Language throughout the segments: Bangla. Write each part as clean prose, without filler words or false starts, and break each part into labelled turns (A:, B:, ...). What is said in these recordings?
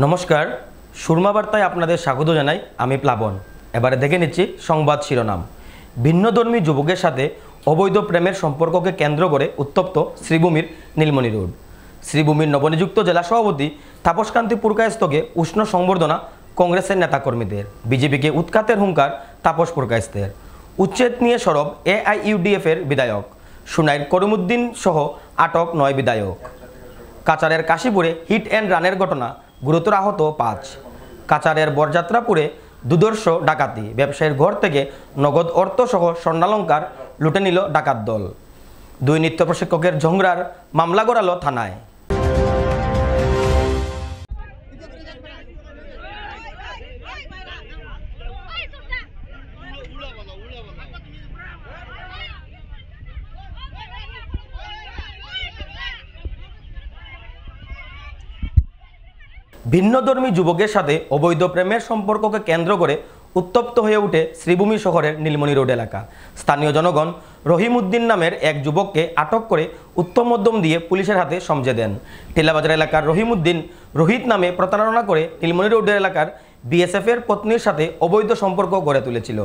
A: নমস্কার, সুরমা বার্তায় আপনাদের স্বাগত জানাই। আমি প্লাবন। এবারে দেখে নিচ্ছি সংবাদ শিরোনাম। ভিন্নধর্মী যুবকের সাথে অবৈধ প্রেমের সম্পর্ককে কেন্দ্র করে উত্তপ্ত শ্রীভূমির নীলমণি রোড। শ্রীভূমির নবনিযুক্ত জেলা সভাপতি তাপসকান্তি পুরকায়স্থকে উষ্ণ সংবর্ধনা কংগ্রেসের নেতাকর্মীদের। বিজেপিকে উৎখাতের হুঙ্কার তাপস পুরকায়স্থের। উচ্ছেদ নিয়ে সরব AIUDF-এর বিধায়ক। সুনাইর করিমউদ্দিন সহ আটক 9 বিধায়ক। কাচারের কাশীপুরে হিট অ্যান্ড রানের ঘটনা, গুরুতর আহত 5। কাচারের বরযাত্রাপুরে দুর্ধর্ষ ডাকাতি, ব্যবসায়ীর ঘর থেকে নগদ অর্থসহ স্বর্ণালঙ্কার লুটে নিল ডাকাত দল। 2 নৃত্য প্রশিক্ষকের ঝংরার মামলা গড়ালো থানায়। ভিন্নধর্মী যুবকের সাথে অবৈধ প্রেমের সম্পর্ককে কেন্দ্র করে উত্তপ্ত হয়ে ওঠে শ্রীভূমি শহরের নীলমণি রোড এলাকা। স্থানীয় জনগণ রহিমউদ্দিন নামের এক যুবককে আটক করে উত্তম মধ্যম দিয়ে পুলিশের হাতে সমঝে দেন। টিলাবাজার এলাকার রহিমউদ্দিন রোহিত নামে প্রতারণা করে নীলমণি রোডের এলাকার BSF-এর পত্নীর সাথে অবৈধ সম্পর্ক গড়ে তুলেছিল।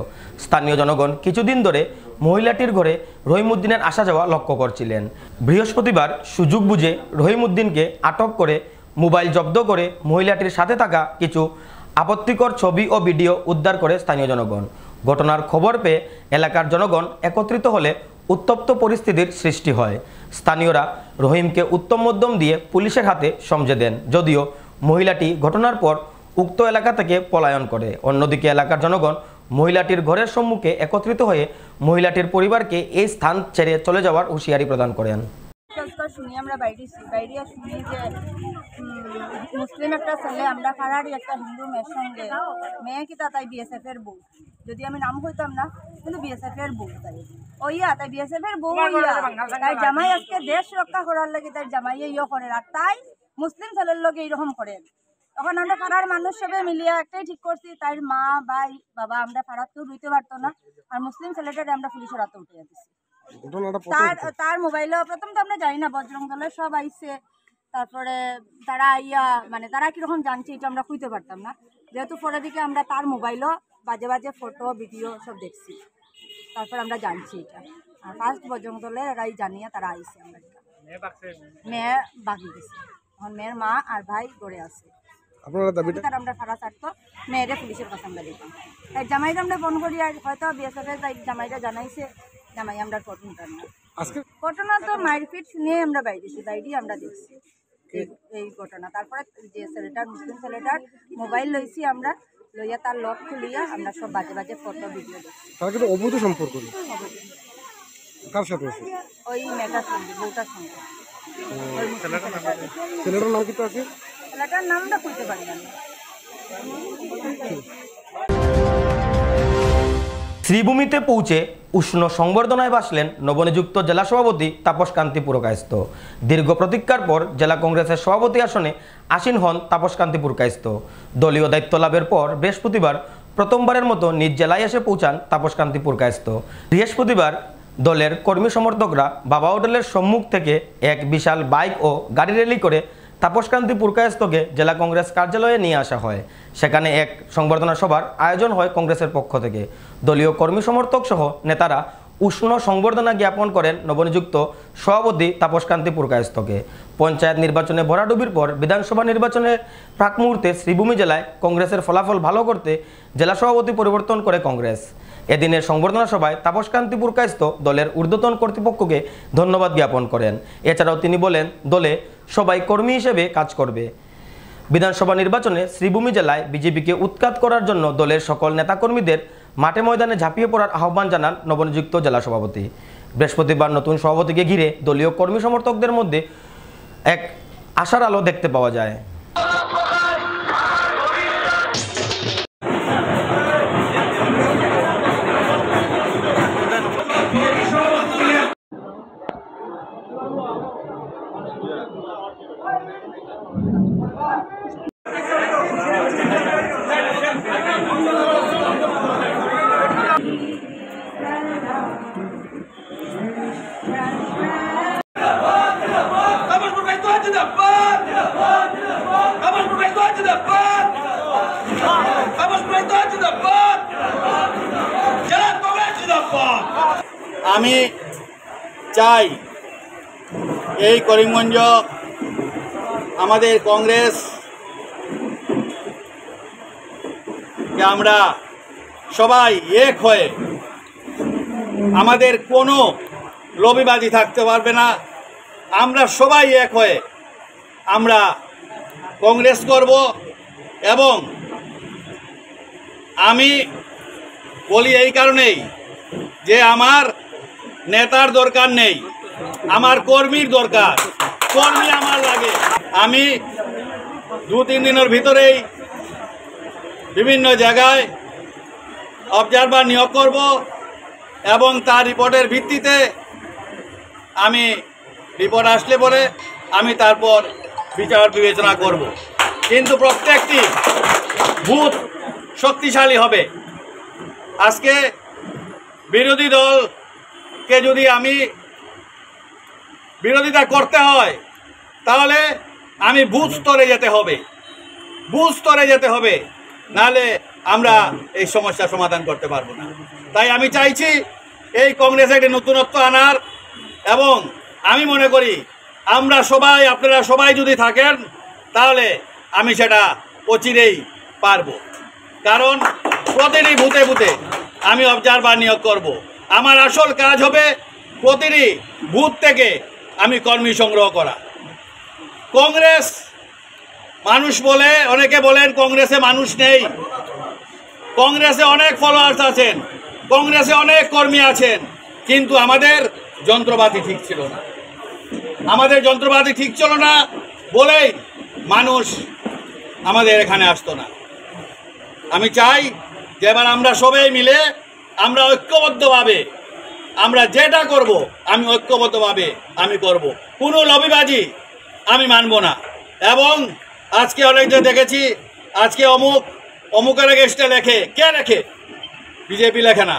A: স্থানীয় জনগণ কিছুদিন ধরে মহিলাটির ঘরে রহিমউদ্দিনের আসা যাওয়া লক্ষ্য করছিলেন। বৃহস্পতিবার সুযোগ বুঝে রহিমউদ্দিনকে আটক করে মোবাইল জব্দ করে মহিলাটির সাথে থাকা কিছু আপত্তিকর ছবি ও ভিডিও উদ্ধার করে স্থানীয় জনগণ। ঘটনার খবর পেয়ে এলাকার জনগণ একত্রিত হলে উত্তপ্ত পরিস্থিতির সৃষ্টি হয়। স্থানীয়রা রহিমকে উত্তম মধ্যম দিয়ে পুলিশের হাতে সমঝে দেন, যদিও মহিলাটি ঘটনার পর উক্ত এলাকা থেকে পলায়ন করে। অন্যদিকে এলাকার জনগণ মহিলাটির ঘরের সম্মুখে একত্রিত হয়ে মহিলাটির পরিবারকে এই স্থান ছেড়ে চলে যাওয়ার হুঁশিয়ারি প্রদান করেন।
B: শুনি আমরা বাইরে শুনি যে মুসলিম একটা ছেলে আমরা খারাড়ি একটা হিন্দু মেয়ের সঙ্গে, মেয়ে কি তাই BSF-এর বউ, যদি আমি নাম কইতাম না, কিন্তু BSF-এর বউ তাই তাই BSF-এর বউ তাই জামাই আজকে দেশ রক্ষা করার লাগে তাই জামাই ইয়ে করে, আর তাই মুসলিম ছেলের লোক এইরকম করে। তখন আমরা পাড়ার মানুষ সবাই মিলিয়ে একটাই ঠিক করছি, তাই মা ভাই বাবা আমরা পাড়ার কেউ রুইতে পারতো না, আর মুসলিম ছেলেটারে আমরা পুলিশের হাতে উঠে দিচ্ছি। তার মোবাইলে প্রথম তো আমরা জানি না, বজরং দলের সব আইসে, তারপরে তারা মানে তারা কিরকম জানছে এটা আমরা খুঁজতে পারতাম না, যেহেতু পরে দিকে আমরা তার মোবাইলও বাজে বাজে ফটো ভিডিও সব দেখছি, তারপর আমরা জানছি এটা। আর ফার্স্ট বজরং দলের এরাই জানিয়ে তারা আইসে, আমরা মেয়ে বাকি গেছে, এখন মেয়ের মা আর ভাই গড়ে আছে। তার আমরা খারাপ থাকতো মেয়েরে পুলিশের কাছে আমরা দিতাম, তাই জামাইটা আমরা ফোন করি, আর হয়তো BSF-এর তাই জামাইটা জানাইছে, জামাই আমরা ঘটনা তো মারপিট শুনে আমরা বাইরে আমরা দেখছি এই ঘটনা। তারপরে যে ছেলেটার মুসলিম ছেলেটার মোবাইল লইছি আমরা, লইয়া তার লক খুলিয়া আমরা সব বাজে বাজে ফটো ভিডিও দেখছি।
C: তার কিন্তু অবৈধ সম্পর্ক কার সাথে আছে?
B: ওই মেয়েটার সঙ্গে, বউটার সঙ্গে।
C: ছেলেটার নাম কি আছে?
B: ছেলেটার নামটা খুঁজতে পারি না।
A: শ্রীভূমিতে পৌঁছে উষ্ণ সংবর্ধনায় ভাসলেন নবনিযুক্ত জেলা সভাপতি তাপসকান্তি পুরকায়স্থ। দীর্ঘ প্রতীক্ষার পর জেলা কংগ্রেসের সভাপতি আসনে আসীন হন তাপসকান্তি পুরকায়স্থ। দলীয় দায়িত্ব লাভের পর বৃহস্পতিবার প্রথমবারের মতো নিজ জেলায় এসে পৌঁছান তাপসকান্তি পুরকায়স্থ। বৃহস্পতিবার দলের কর্মী সমর্থকরা বাবা হোটেলের সম্মুখ থেকে এক বিশাল বাইক ও গাড়ি র্যালি করে তাপসকান্তি পুরকায়স্থকে জেলা কংগ্রেস কার্যালয়ে নিয়ে আসা হয়। সেখানে এক সংবর্ধনা সভার আয়োজন হয় কংগ্রেসের পক্ষ থেকে। দলীয় কর্মী সমর্থক সহ নেতারা উষ্ণ সংবর্ধনা জ্ঞাপন করেন নবনিযুক্ত সভাপতি তাপসকান্তি পুরকায়স্থকে। পঞ্চায়েত নির্বাচনে ভরাডুবির পর বিধানসভা নির্বাচনের প্রাক মুহূর্তে শ্রীভূমি জেলায় কংগ্রেসের ফলাফল ভালো করতে জেলা সভাপতি পরিবর্তন করে কংগ্রেস। এদিনের সংবর্ধনা সভায় তাপসকান্তি পুরকায়স্থ দলের ঊর্ধ্বতন কর্তৃপক্ষকে ধন্যবাদ জ্ঞাপন করেন। এছাড়াও তিনি বলেন, দলে সবাই কর্মী হিসেবে কাজ করবে। বিধানসভা নির্বাচনে শ্রীভূমি জেলায় বিজেপিকে উৎখাত করার জন্য দলের সকল নেতাকর্মীদের মাঠে ময়দানে ঝাঁপিয়ে পড়ার আহ্বান জানান নবনিযুক্ত জেলা সভাপতি। বৃহস্পতিবার নতুন সভাপতিকে ঘিরে দলীয় কর্মী সমর্থকদের মধ্যে এক আশার আলো দেখতে পাওয়া যায়।
D: আমি চাই এই করিমগঞ্জ আমাদের কংগ্রেস আমরা সবাই এক হয়ে, আমাদের কোনো লবিবাজি থাকতে পারবে না, আমরা সবাই এক হয়ে আমরা কংগ্রেস করব। এবং আমি বলি এই কারণেই যে আমার নেতার দরকার নেই, আমার কর্মীর দরকার, কর্মী আমার লাগে। আমি 2-3 দিনের ভিতরেই বিভিন্ন জায়গায় অবজারভার নিয়োগ করব এবং তার রিপোর্টের ভিত্তিতে আমি রিপোর্ট আসলে পরে আমি তারপর বিচার বিবেচনা করব। কিন্তু প্রত্যেকটি বুথ শক্তিশালী হবে। আজকে বিরোধী দলকে যদি আমি বিরোধিতা করতে হয় তাহলে আমি বুথ স্তরে যেতে হবে, বুথ স্তরে যেতে হবে, নাহলে আমরা এই সমস্যার সমাধান করতে পারবো না। তাই আমি চাইছি এই কংগ্রেসে একটি নতুনত্ব আনার, এবং আমি মনে করি আমরা সবাই, আপনারা সবাই যদি থাকেন তাহলে আমি সেটা অচিরেই পারবো। কারণ প্রতিটি বুথে বুথে আমি অবজারভার নিয়োগ করব। আমার আসল কাজ হবে প্রতিটি বুথ থেকে আমি কর্মী সংগ্রহ করা। কংগ্রেস মানুষ বলে, অনেকে বলেন কংগ্রেসে মানুষ নেই, কংগ্রেসে অনেক ফলোয়ার্স আছেন, কংগ্রেসে অনেক কর্মী আছেন, কিন্তু আমাদের যন্ত্রপাতি ঠিক ছিল না। আমাদের যন্ত্রপাতি ঠিক ছিল না বলেই মানুষ আমাদের এখানে আসতো না। আমি চাই যে এবার আমরা সবাই মিলে আমরা ঐক্যবদ্ধভাবে আমরা যেটা করব, আমি ঐক্যবদ্ধভাবে আমি করব, কোনো লবিবাজি আমি মানব না। এবং আজকে অনেক যে দেখেছি, আজকে অমুকের এগেইনস্টে লেখে, কে লেখে? বিজেপি লেখে না,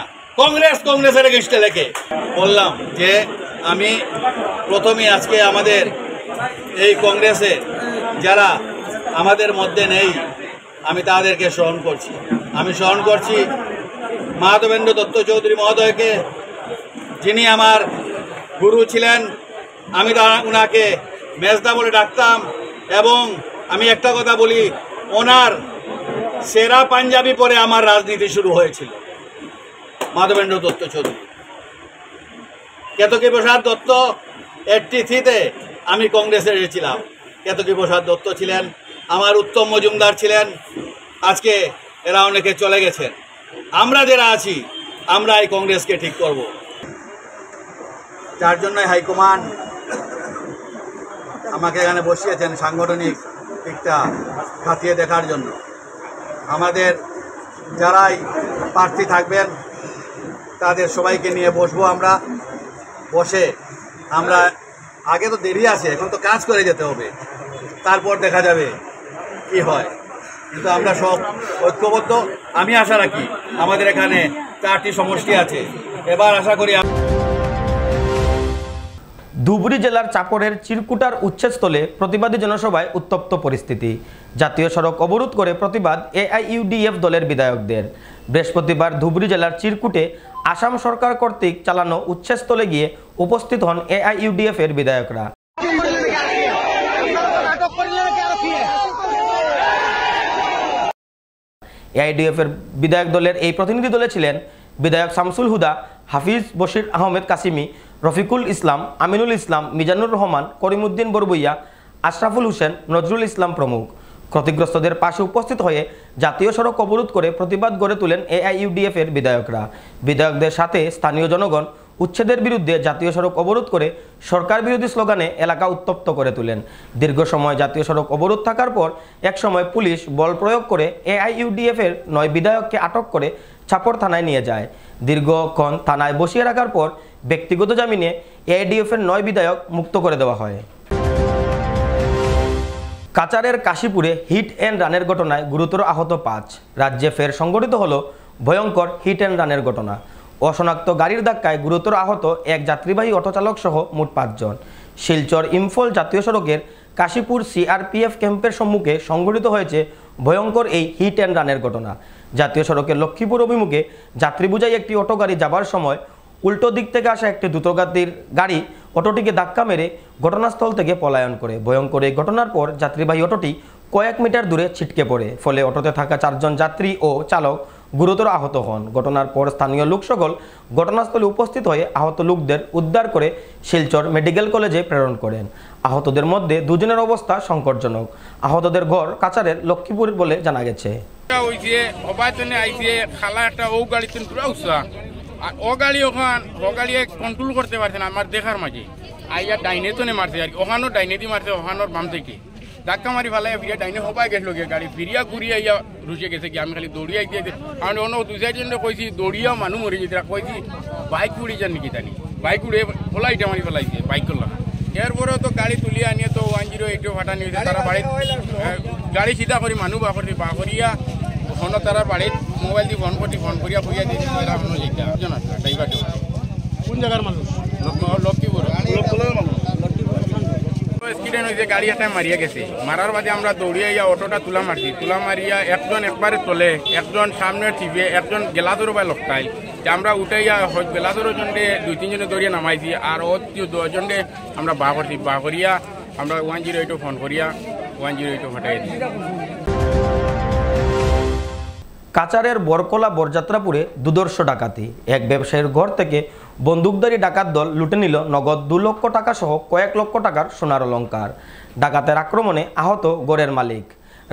D: কংগ্রেসের এগেইনস্টে লেখে। বললাম যে আমি প্রথমেই আজকে আমাদের এই কংগ্রেসে যারা আমাদের মধ্যে নেই আমি তাদেরকে স্মরণ করছি। আমি স্মরণ করছি মাধবেন্দ্র দত্ত চৌধুরী মহোদয়কে, যিনি আমার গুরু ছিলেন। আমি ওনাকে মেজদা বলে ডাকতাম, এবং আমি একটা কথা বলি, ওনার সেরা পাঞ্জাবি পরে আমার রাজনীতি শুরু হয়েছিল। মাধবেন্দ্র দত্ত চৌধুরী, কেতকী প্রসাদ দত্ত 83-তে আমি কংগ্রেসে এসেছিলাম, কেতকী প্রসাদ দত্ত ছিলেন, আমার উত্তম মজুমদার ছিলেন। আজকে এরা অনেকে চলে গেছেন, আমরা যারা আছি আমরা এই কংগ্রেসকে ঠিক করব। যার জন্যই হাইকমান্ড আমাকে এখানে বসিয়েছেন সাংগঠনিক দিকটা খাতিয়ে দেখার জন্য। আমাদের যারাই প্রার্থী থাকবেন তাদের সবাইকে নিয়ে বসবো, আমরা বসে আমরা আগে তো দেরি আছে, এখন তো কাজ করে যেতে হবে, তারপর দেখা যাবে কি হয়। কিন্তু আমরা সব ঐক্যবদ্ধ। আমি আশা রাখি আমাদের এখানে 4টি সমষ্টি আছে, এবার আশা করি।
A: ধুবড়ী জেলার চাপড়ের চিরকুটার উচ্ছেদস্থলে প্রতিবাদী জনসভায় উত্তপ্ত পরিস্থিতি। জাতীয় সড়ক অবরোধ করে প্রতিবাদ AIUDF দলের বিধায়কদের। বৃহস্পতিবার ধুবড়ী জেলার চিরকুটে আসাম সরকার কর্তৃক চালানো উচ্ছেদস্থলে গিয়ে উপস্থিত হন AIUDF এর বিধায়করা। AIUDF এর বিধায়ক দলের এই প্রতিনিধি দলে ছিলেন বিধায়ক শামসুল হুদা, হাফিজ বশির আহমেদ কাসিমি, রফিকুল ইসলাম, আমিনুল ইসলাম, মিজানুর রহমান, করিমউদ্দিন বরবইয়া, আশরাফুল হোসেন, নজরুল ইসলাম প্রমুখ। ক্ষতিগ্রস্তদের পাশে উপস্থিত হয়ে জাতীয় সড়ক অবরোধ করে প্রতিবাদ গড়ে তোলেন AIUDF এর বিধায়করা। বিধায়কদের সাথে স্থানীয় জনগণ উচ্ছেদের বিরুদ্ধে জাতীয় সড়ক অবরোধ করে সরকার বিরোধী স্লোগানে এলাকা উত্তপ্ত করে তোলেন। দীর্ঘ সময় জাতীয় সড়ক অবরোধ থাকার পর একসময় পুলিশ বল প্রয়োগ করে AIUDF এর 9 বিধায়ককে আটক করে চাপড় থানায় নিয়ে যায়। দীর্ঘক্ষণ থানায় বসিয়ে রাখার পর ব্যক্তিগত জামিনে AIUDF এর 9 বিধায়ক মুক্ত করে দেওয়া হয়। কাচারের কাশীপুরে হিট অ্যান্ড রানের ঘটনায় গুরুতর আহত 5। রাজ্যে ফের সংঘটিত হলো ভয়ঙ্কর হিট অ্যান্ড রানের ঘটনা। অশনাক্ত গাড়ির ধাক্কায় গুরুতর আহত এক যাত্রীবাহী অটোচালক সহ মোট 5 জন। শিলচর ইম্ফল জাতীয় সড়কের কাশীপুর CRPF ক্যাম্পের সম্মুখে সংঘটিত হয়েছে ভয়ঙ্কর এই হিট অ্যান্ড রানের ঘটনা। জাতীয় সড়কের লক্ষ্মীপুর অভিমুখে যাত্রী বোঝাই একটি অটো গাড়ি যাবার সময় উল্টো দিক থেকে আসা একটি দ্রুতগাতির গাড়ি অটোটিকে ধাক্কা মেরে ঘটনাস্থল থেকে পলায়ন করে। ভয়ঙ্কর এই ঘটনার পর যাত্রীবাহী অটোটি কয়েক মিটার দূরে ছিটকে পড়ে, ফলে অটোতে থাকা 4 জন যাত্রী ও চালক গুরুতর আহত হন। ঘটনার পর স্থানীয় লোক সকল ঘটনাস্থলে উপস্থিত হয়ে আহত লোকদের উদ্ধার করে শিলচর মেডিকেল কলেজে প্রেরণ করেন। আহতদের মধ্যে 2 জনের অবস্থা সংকটজনক। আহতদের ঘর কাছাড়ের লক্ষ্মীপুর বলে জানা গেছে।
E: ও গাড়ি কন্ট্রোল করতে পারছে না আমার দেখার মাঝে আইয়া ডাইনে তো মারছে আর ওখানো ডাইনে দিয়ে মারছে, ওখানোর বাম থেকে ধাক্কা মারি ফেলাই ফিরিয়া ডাইনে হবাই গেছিল গিয়ে গাড়ি ফিরিয়া ঘুরিয়া ইয়া রুচে গেছে কি আমি খালি দৌড়িয়া দিয়ে কারণ অন্য 2-4 জন কইছি দৌড়িয়া মানুষ মরে যেতে কইছি বাইক উড়ি যান নাকি জানি বাইক উড়ে ফলাইটা মারি ফেলাইছে বাইক করলাম। এরপরেও তো গাড়ি তুলিয়া আনিয়ে তো 108 ফাটা নিয়ে তারা বাড়িতে গাড়ি সিধা করি মানুষ বা করিয়া ওখানে তারা বাড়িত মোবাইল দিয়ে ফোন করিয়া করিয়া দিয়ে ড্রাইভার
C: কোন জায়গার মানুষ?
E: লক্ষ্মীপুর অ্যাক্সিডেন্ট হয়েছে, গাড়ি একটা মারিয়া গেছে। মারার বাদে আমরা দৌড়িয়ে অটোটা তুলা মারিয়া একজন একবারে তোলে, একজন সামনে টিপে, একজন গেলাদুর বা লকটাইল আমরা উঠাইয়া গেলাদুর জনে 2-3 জনে দৌড়িয়ে নামাইছি আর ও 2 জনে আমরা বা করিয়া আমরা 108 ফোন করিয়া 108 ফাটাই দিই।
A: কাছাড়ের বরকলা বরযাত্রাপুরে দুর্ধর্ষ ডাকাতি। এক ব্যবসায়ীর ঘর থেকে বন্দুকধারী ডাকাত দল লুটে নিল নগদ 2 লক্ষ টাকা সহ কয়েক লক্ষ টাকার সোনার অলংকার। ডাকাতের আক্রমণে আহত ঘরের মালিক।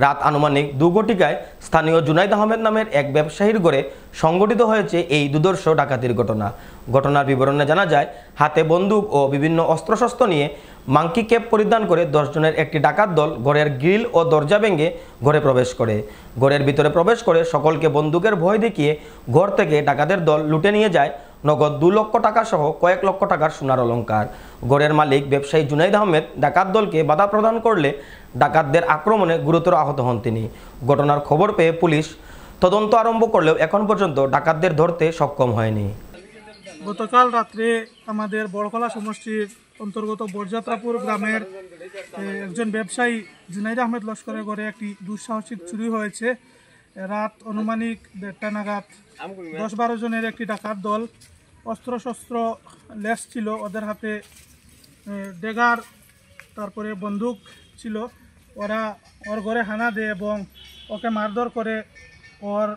A: রাত আনুমানিক 2 ঘটিকায় স্থানীয় জুনাইদ আহমেদ নামের এক ব্যবসায়ীর ঘরে সংঘটিত হয়েছে এই দুর্ধর্ষ ডাকাতির ঘটনা। ঘটনার বিবরণে জানা যায়, হাতে বন্দুক ও বিভিন্ন অস্ত্রশস্ত্র নিয়ে মাংকি ক্যাপ পরিধান করে 10 জনের একটি ডাকাত দল ঘরের গ্রিল ও দরজা ভেঙে ঘরে প্রবেশ করে। ঘরের ভিতরে প্রবেশ করে সকলকে বন্দুকের ভয় দেখিয়ে ঘর থেকে ডাকাতের দল লুটে নিয়ে যায় নগদ 2 লক্ষ টাকা সহ কয়েক লক্ষ টাকার সোনার অলংকার। ঘরের মালিক ব্যবসায়ী জুনাইদ আহমেদ ডাকাত দলকে বাধা প্রদান করলে ডাকাতদের আক্রমণে গুরুতর আহত হন তিনি। ঘটনার খবর পেয়ে পুলিশ তদন্ত আরম্ভ করলেও এখন পর্যন্ত ডাকাতদের ধরতে সক্ষম হয়নি।
C: গতকাল রাত্রে আমাদের বড়কলা সমষ্টির অন্তর্গত বরযাত্রাপুর গ্রামের একজন ব্যবসায়ী জুনাইদ আহমেদ লস্করের ঘরে একটি দুঃসাহসিক চুরি হয়েছে। রাত আনুমানিক 1:30 নাগাদ 10-12 জনের একটি ডাকাত দল অস্ত্রশস্ত্র লেস ছিল, ওদের হাতে ডেগার তারপরে বন্দুক ছিল। ওরা ওর ঘরে হানা দেয় এবং ওকে মারধর করে। ওর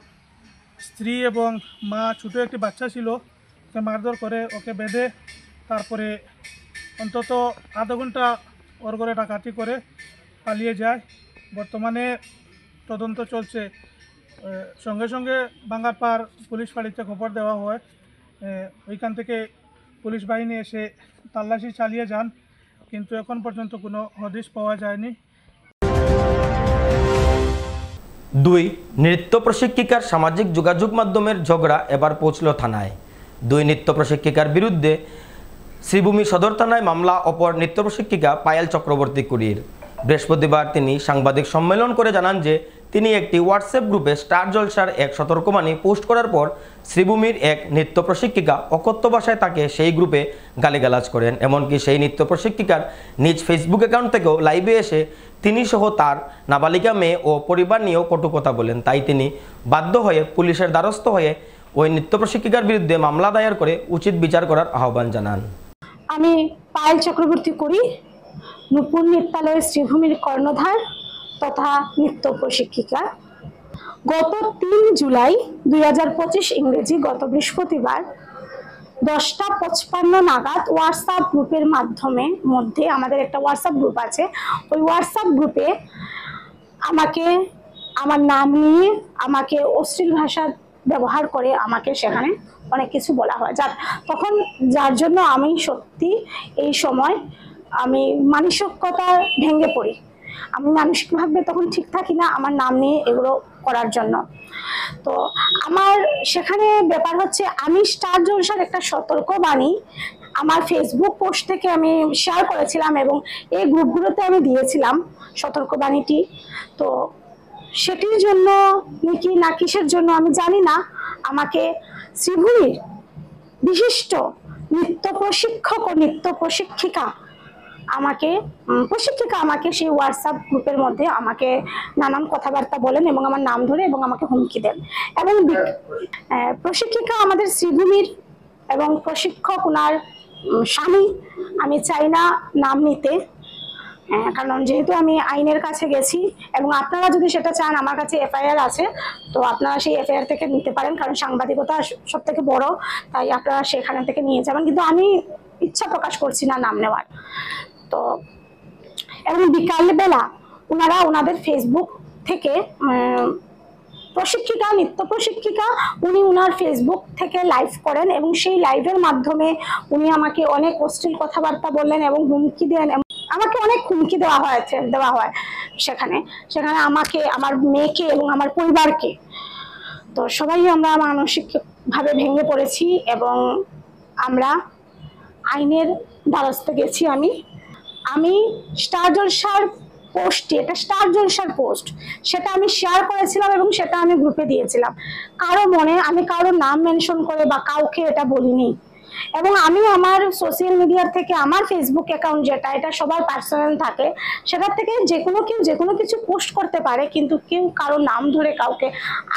C: স্ত্রী এবং মা, ছোটো একটি বাচ্চা ছিল, ওকে মারধর করে, ওকে বেঁধে তারপরে অন্তত আধা ঘন্টা ওর ঘরে ডাকাতি করে পালিয়ে যায়। বর্তমানে তদন্ত চলছে। সঙ্গে সঙ্গে বাঙ্গারপাড় পুলিশ ফাঁড়িতে খবর দেওয়া হয়। ওইখান থেকে পুলিশ বাহিনী এসে তল্লাশি চালিয়ে যান, কিন্তু এখন পর্যন্ত কোনো হদিশ পাওয়া যায়নি।
A: 2 নৃত্য প্রশিক্ষিকার সামাজিক যোগাযোগ মাধ্যমের ঝগড়া এবার পৌঁছল থানায়। 2 নৃত্য প্রশিক্ষিকার বিরুদ্ধে শ্রীভূমি সদর থানায় মামলা। অপর নৃত্য প্রশিক্ষিকা পায়েল চক্রবর্তী কুড়ির। বৃহস্পতিবার তিনি সাংবাদিক সম্মেলন করে জানান যে তিনি একটি হোয়াটসঅ্যাপ গ্রুপে স্টার জলসার এক সতর্কবাণী পোস্ট করার পর শ্রীভূমির এক নৃত্য প্রশিক্ষিকা অকথ্য ভাষায় তাকে সেই গ্রুপে গালিগালাজ করেন। এমনকি সেই নৃত্য প্রশিক্ষিকার নিজ ফেসবুক অ্যাকাউন্ট থেকেও লাইভে এসে তিনি সহ তার নাবালিকা মেয়ে ও পরিবার নিয়েও কটু কথা বলেন। তাই তিনি বাধ্য হয়ে পুলিশের দ্বারস্থ হয়ে ওই নৃত্য প্রশিক্ষিকার বিরুদ্ধে মামলা দায়ের করে উচিত বিচার করার আহ্বান জানান।
F: আমি পায়েল চক্রবর্তী করি, নূপুর নৃত্যালয়ের শ্রীভূমির কর্ণধার তথা নৃত্য প্রশিক্ষিকা। গত 3 জুলাই 2025 ইংরেজি গত বৃহস্পতিবার 10:55 নাগাদ হোয়াটসঅ্যাপ গ্রুপের মধ্যে আমাদের একটা হোয়াটসঅ্যাপ গ্রুপ আছে। ওই হোয়াটসঅ্যাপ গ্রুপে আমাকে আমার নাম নিয়ে আমাকে অশ্লীল ভাষা ব্যবহার করে আমাকে সেখানে অনেক কিছু বলা হয়। তখন যার জন্য আমি সত্যি এই সময় আমি মানসিকতা ভেঙে পড়ি। আমি মানসিকভাবে তখন ঠিক থাকি না আমার নাম নিয়ে এগুলো করার জন্য। তো আমার সেখানে ব্যাপার হচ্ছে, আমি স্টার জলসার একটা সতর্কবাণী আমার ফেসবুক পোস্ট থেকে আমি শেয়ার করেছিলাম এবং এই গ্রুপগুলোতে আমি দিয়েছিলাম সতর্কবাণীটি। তো সেটির জন্য নাকি না কিসের জন্য আমি জানি না, আমাকে শ্রীভূমির বিশিষ্ট নৃত্য প্রশিক্ষক ও নৃত্য প্রশিক্ষিকা আমাকে সেই হোয়াটসঅ্যাপ গ্রুপের মধ্যে আমাকে নানান কথাবার্তা বলেন এবং আমার নাম ধরে এবং আমাকে হুমকি দেন। এবং প্রশিক্ষিকা আমাদের শ্রীভূমির এবং প্রশিক্ষক ওনার স্বামী। আমি চাই না নাম নিতে, কারণ যেহেতু আমি আইনের কাছে গেছি, এবং আপনারা যদি সেটা চান, আমার কাছে এফআইআর আছে, তো আপনারা সেই এফআইআর থেকে নিতে পারেন, কারণ সাংবাদিকতা সব থেকে বড়, তাই আপনারা সেখান থেকে নিয়ে যাবেন। কিন্তু আমি ইচ্ছা প্রকাশ করছি না নাম নেওয়ার। তো এবং বিকালবেলা ওনারা ওনাদের ফেসবুক থেকে প্রশিক্ষিকা, নৃত্য প্রশিক্ষিকা, উনি ওনার ফেসবুক থেকে লাইভ করেন, এবং সেই লাইভের মাধ্যমে উনি আমাকে অনেক অশ্লীল কথাবার্তা বললেন এবং হুমকি দেন। আমাকে অনেক হুমকি দেওয়া হয় সেখানে আমাকে, আমার মেয়েকে এবং আমার পরিবারকে। তো সবাই আমরা মানসিকভাবে ভেঙে পড়েছি এবং আমরা আইনের দ্বারস্থে গেছি। আমি স্টার জলসার পোস্টে, এটা স্টার জলসার পোস্ট, সেটা আমি শেয়ার করেছিলাম এবং সেটা আমি গ্রুপে দিয়েছিলাম। আমি কারো নাম মেনশন করে বা কাউকে এটা বলিনি। এবং আমি আমার সোশ্যাল মিডিয়ার থেকে, আমার ফেসবুক অ্যাকাউন্ট যেটা, এটা সবার পার্সোনাল থাকে, সেটার থেকে কেউ যে কোনো কিছু পোস্ট করতে পারে, কিন্তু কেউ কারো নাম ধরে কাউকে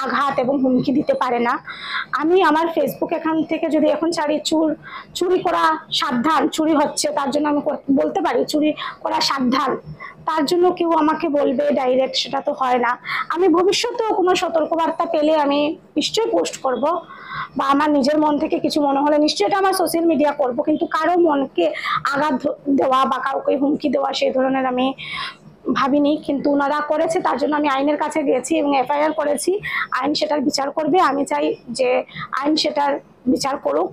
F: আঘাত এবং হুমকি দিতে পারে না। আমি আমার ফেসবুক অ্যাকাউন্ট থেকে যদি এখন চুরি করা সাবধান, চুরি হচ্ছে তার জন্য আমি বলতে পারি চুরি করা সাবধান, তার জন্য কেউ আমাকে বলবে ডাইরেক্ট, সেটা তো হয় না। আমি ভবিষ্যতেও কোনো সতর্কবার্তা পেলে আমি নিশ্চয়ই পোস্ট করব, বা আমার নিজের মন থেকে কিছু মনে হলে নিশ্চয়ই এটা আমার সোশ্যাল মিডিয়া করব, কিন্তু কারো মনকে আঘাত দেওয়া বা কাউকে হুমকি দেওয়া সেই ধরনের আমি ভাবিনি। কিন্তু ওনারা করেছে, তার জন্য আমি আইনের কাছে গেছি এবং এফআইআর করেছি। আইন সেটার বিচার করবে। আমি চাই যে আইন সেটার বিচার করুক,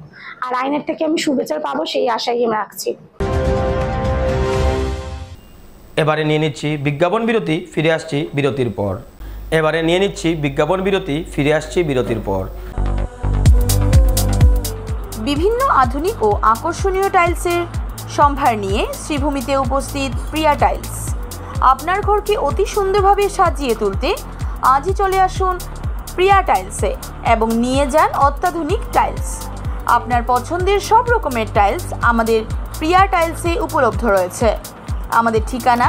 F: আর আইনের থেকে আমি সুবিচার পাবো, সেই আশাই আমি রাখছি।
A: এবারে নিয়ে নিচ্ছি বিজ্ঞাপন বিরতি, ফিরে আসছি বিরতির পর।
G: বিভিন্ন আধুনিক ও আকর্ষণীয় টাইলসের সম্ভার নিয়ে শ্রীভূমিতে উপস্থিত প্রিয়া টাইলস। আপনার ঘরকে অতি সুন্দরভাবে সাজিয়ে তুলতে আজই চলে আসুন প্রিয়া টাইলসে এবং নিয়ে যান অত্যাধুনিক টাইলস। আপনার পছন্দের সব রকমের টাইলস আমাদের প্রিয়া টাইলসে উপলব্ধ রয়েছে। আমাদের ঠিকানা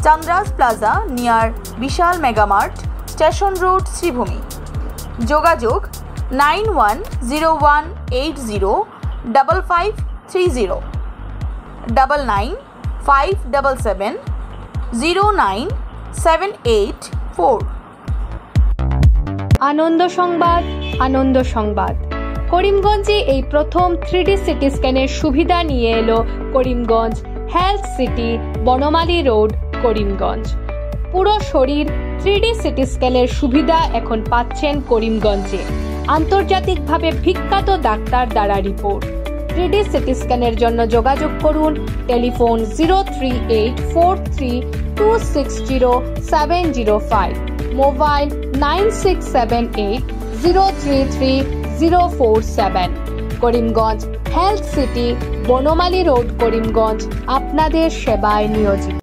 G: চান্দ্রাস প্লাজা নিয়ার বিশাল মেগামার্ট, স্টেশন রোড, শ্রীভূমি। যোগাযোগ 9101805530 9957709784।
H: আনন্দ সংবাদ। করিমগঞ্জে এই প্রথম 3D সিটি স্ক্যানের সুবিধা নিয়ে এলো Karimganj health city, Banamali road, Karimganj. পুরো শরীর 3D সিটি স্ক্যানের সুবিধা এখন পাচ্ছেন করিমগঞ্জে। আন্তর্জাতিকভাবে বিখ্যাত ডাক্তার দ্বারা রিপোর্ট। 3D সিটি স্ক্যানের জন্য যোগাযোগ করুন telephone 038462705, mobile 9678033047। Karimganj health city, Banamali road, Karimganj আপনাদের সেবায় নিয়োজিত।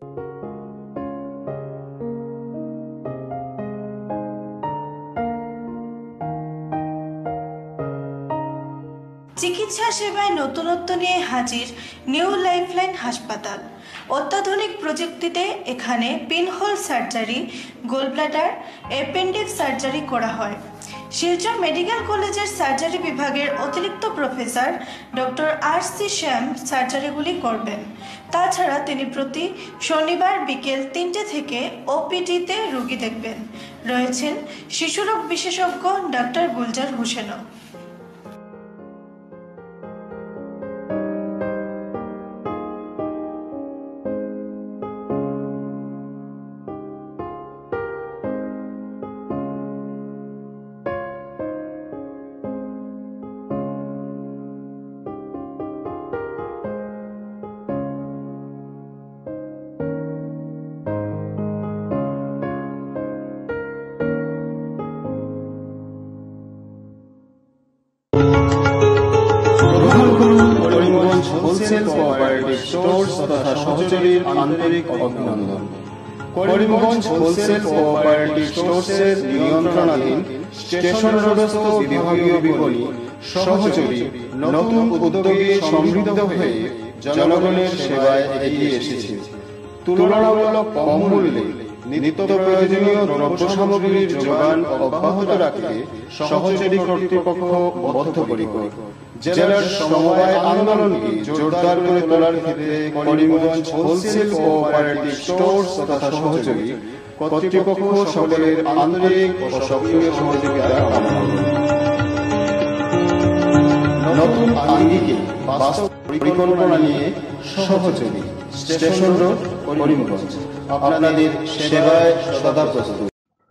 I: চিকিৎসা সেবায় নতুনত্ব নিয়ে হাজির নিউ লাইফলাইন হাসপাতাল। অত্যাধুনিক প্রযুক্তিতে এখানে pinhole surgery, gallbladder, appendix surgery করা হয়। শিলচর মেডিকেল কলেজের সার্জারি বিভাগের অতিরিক্ত প্রফেসর ডক্টর RC শ্যাম সার্জারিগুলি করবেন। তাছাড়া তিনি প্রতি শনিবার বিকেল 3টে থেকে ওপিডিতে রোগী দেখবেন। রয়েছেন শিশুরোগ বিশেষজ্ঞ ডক্টর গুলজার হোসেনও।
J: হোলসেল কোঅপারেটিভ স্টোর্স তথা সহযোগীর আন্তরিক অভিনন্দন। করিমগঞ্জ হোলসেল কোঅপারেটিভ স্টোর্সের নিয়ন্ত্রণাধীন স্টেশন রোডস্থ বিভাগীয় বিপণী সহযোগী নতুন উদ্যোগে সমৃদ্ধ হয়ে জনগণের সেবায় এগিয়ে এসেছে। তুলনামূলক কম মূল্যে নিত্য প্রয়োজনীয় দ্রব্য সামগ্রীর যোগান অব্যাহত রাখতে সহযোগী কর্তৃপক্ষ বদ্ধপরিকর। জেলার সমবায় আন্দোলনকে জোরদার করে তোলার ক্ষেত্রে করিমগঞ্জ হোলসেল কোঅপারেটিভ স্টোরস তথা সহযোগী কর্তৃপক্ষ সকলের আন্তরিক ও সক্রিয় সহযোগিতা কামনা করি। নতুন আঙ্গিকে বাস্তব পরিকল্পনা নিয়ে সহযোগী স্টেশন রোড করিমগঞ্জ আপনাদের সেবায় সদা প্রস্তুত।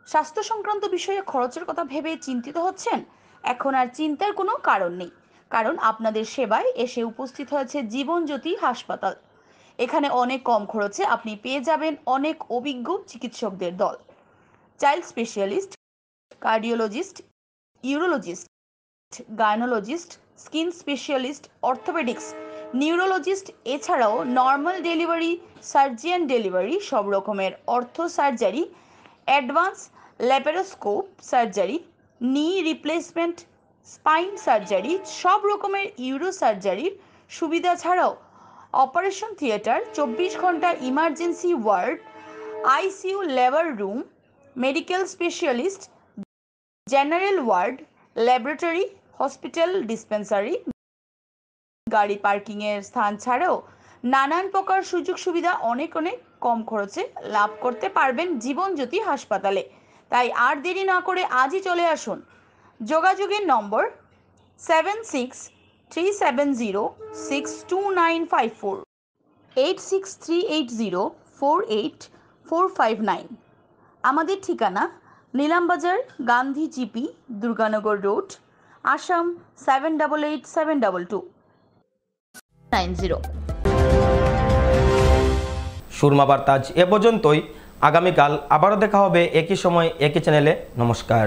G: স্বাস্থ্য সংক্রান্ত বিষয়ে খরচের কথা ভেবে চিন্তিত হচ্ছেন? এখন আর চিন্তার কোনো কারণ নেই, কারণ আপনাদের সেবায় এসে উপস্থিত হয়েছে জীবনজ্যোতি হাসপাতাল। এখানে অনেক কম খরচে আপনি পেয়ে যাবেন অনেক অভিজ্ঞ চিকিৎসকদের দল। Child specialist, cardiologist, urologist, gynaecologist, skin specialist, orthopaedics, neurologist, এছাড়াও নর্মাল ডেলিভারি, সার্জিয়ান ডেলিভারি, সব রকমের ortho surgery, advance laparoscope surgery, knee replacement, spine surgery, সব রকমের ইউরো সার্জারির সুবিধা ছাড়াও অপারেশন থিয়েটার, 24 ঘন্টা emergency ward, ICU labour room, medical specialist, general ward, laboratory, hospital dispensary, গাড়ি পার্কিংয়ের স্থান ছাড়াও নানান প্রকার সুযোগ সুবিধা অনেক কম খরচে লাভ করতে পারবেন জীবনজ্যোতি হাসপাতালে। তাই আর দেরি না করে আজই চলে আসুন। যোগাযোগের নম্বর 7637062954, 8638048459। আমাদের ঠিকানা নীলামবাজার, গান্ধী জিপি, দুর্গানগর রোড, আসাম 788722 90।
A: সুরমা বার্তা আজ এ পর্যন্তই। আগামীকাল আবারও দেখা হবে একই সময় একই চ্যানেলে। নমস্কার।